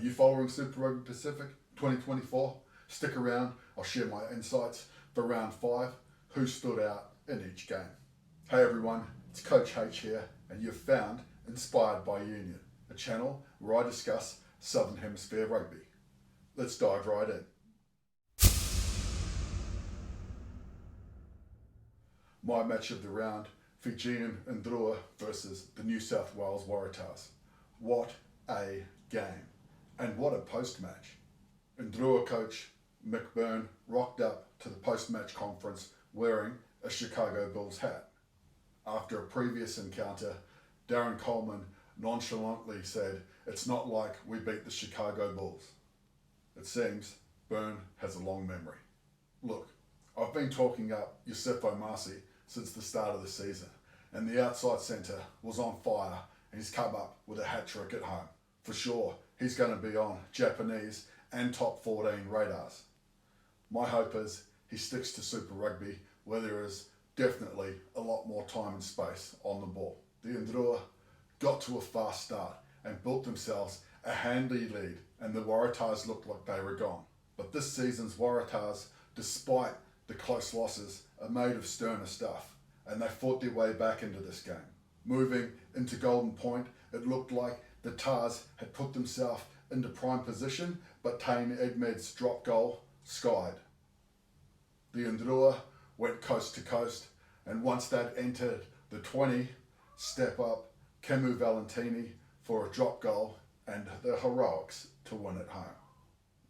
you following Super Rugby Pacific 2024? Stick around, I'll share my insights for round 5, who stood out in each game. Hey everyone, it's Coach H here, and you've found Inspired by Union, a channel where I discuss Southern Hemisphere rugby. Let's dive right in. My match of the round, Fijian and Drua versus the New South Wales Waratahs. What a game, and what a post-match. Drua coach Mick Byrne rocked up to the post-match conference wearing a Chicago Bulls hat. After a previous encounter, Darren Coleman nonchalantly said, "It's not like we beat the Chicago Bulls." It seems Byrne has a long memory. Look, I've been talking up Yosefo Marcy since the start of the season, and the outside centre was on fire, and he's come up with a hat-trick at home. For sure, he's going to be on Japanese and top 14 radars. My hope is he sticks to Super Rugby, where there is definitely a lot more time and space on the ball. The Drua got to a fast start and built themselves a handy lead, and the Waratahs looked like they were gone. But this season's Waratahs, despite the close losses, are made of sterner stuff, and they fought their way back into this game. Moving into Golden Point, it looked like the Tahs had put themselves into prime position, but Tane Edmed's drop goal skied. The Drua went coast to coast, and once they'd entered the 20, step up Kemu Valentini for a drop goal and the heroics to win at home.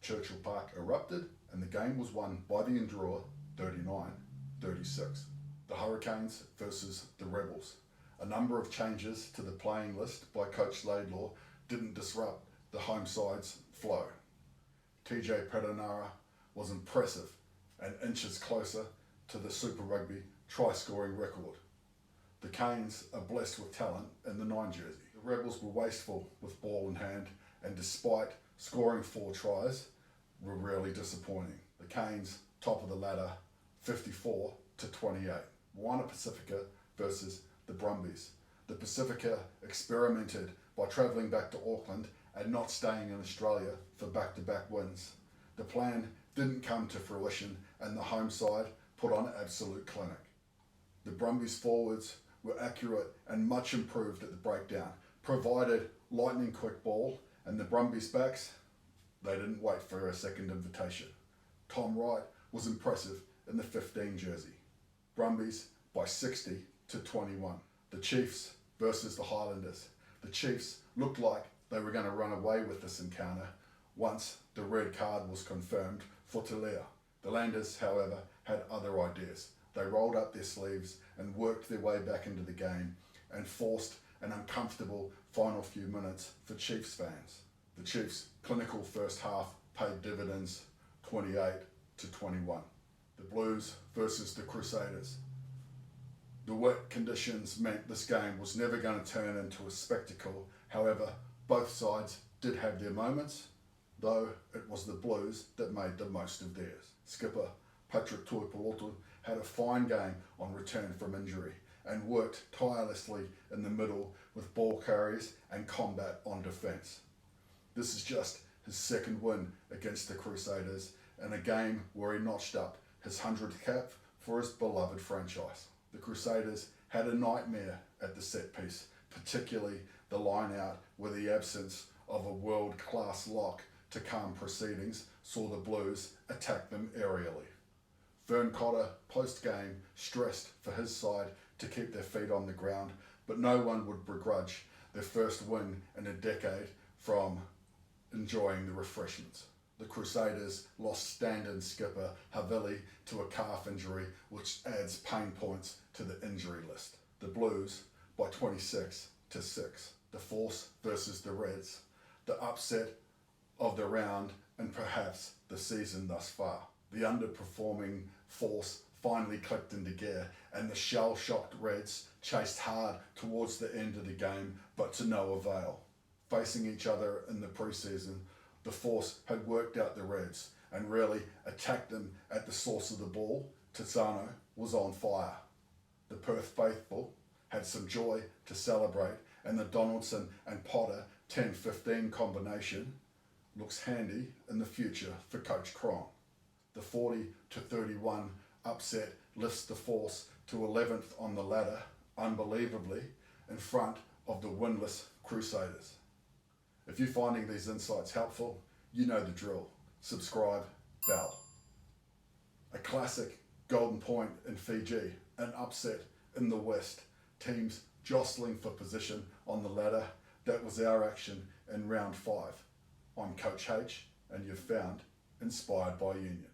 Churchill Park erupted, and the game was won by the Drua 39-36. The Hurricanes versus the Rebels. A number of changes to the playing list by Coach Laidlaw didn't disrupt the home side's flow. TJ Perenara was impressive and inches closer to the Super Rugby try-scoring record. The Canes are blessed with talent in the 9 jersey. The Rebels were wasteful with ball in hand, and despite scoring 4 tries, were really disappointing. The Canes, top of the ladder, 54-28. Moana Pacifica versus the Brumbies. The Pacifica experimented by travelling back to Auckland and not staying in Australia for back-to-back wins. The plan didn't come to fruition, and the home side put on an absolute clinic. The Brumbies forwards were accurate and much improved at the breakdown, provided lightning quick ball, and the Brumbies backs, they didn't wait for a second invitation. Tom Wright was impressive in the 15 jersey. Brumbies by 60-21. The Chiefs versus the Highlanders. The Chiefs looked like they were going to run away with this encounter once the red card was confirmed for Talia. The Landers, however, had other ideas. They rolled up their sleeves and worked their way back into the game and forced an uncomfortable final few minutes for Chiefs fans. The Chiefs' clinical first half paid dividends 28-21. The Blues versus the Crusaders. The wet conditions meant this game was never going to turn into a spectacle. However, both sides did have their moments, though it was the Blues that made the most of theirs. Skipper Patrick Tuipulotu had a fine game on return from injury and worked tirelessly in the middle with ball carries and combat on defence. This is just his second win against the Crusaders in a game where he notched up his 100th cap for his beloved franchise. The Crusaders had a nightmare at the set piece, particularly the line out where the absence of a world-class lock to calm proceedings saw the Blues attack them aerially. Vern Cotter, post-game, stressed for his side to keep their feet on the ground, but no one would begrudge their first win in a decade from enjoying the refreshments. The Crusaders lost stand-in skipper Havili to a calf injury, which adds pain points to the injury list. The Blues by 26-6. The Force versus the Reds. The upset of the round and perhaps the season thus far. The underperforming Force finally clicked into gear, and the shell-shocked Reds chased hard towards the end of the game, but to no avail. Facing each other in the preseason, the Force had worked out the Reds and really attacked them at the source of the ball. Tassano was on fire. The Perth faithful had some joy to celebrate, and the Donaldson and Potter 10-15 combination looks handy in the future for Coach Cron. The 40-31 upset lifts the Force to 11th on the ladder, unbelievably, in front of the winless Crusaders. If you're finding these insights helpful, you know the drill. Subscribe, bell. A classic golden point in Fiji, an upset in the West, teams jostling for position on the ladder. That was our action in round 5. I'm Coach H, and you've found Inspired by Union.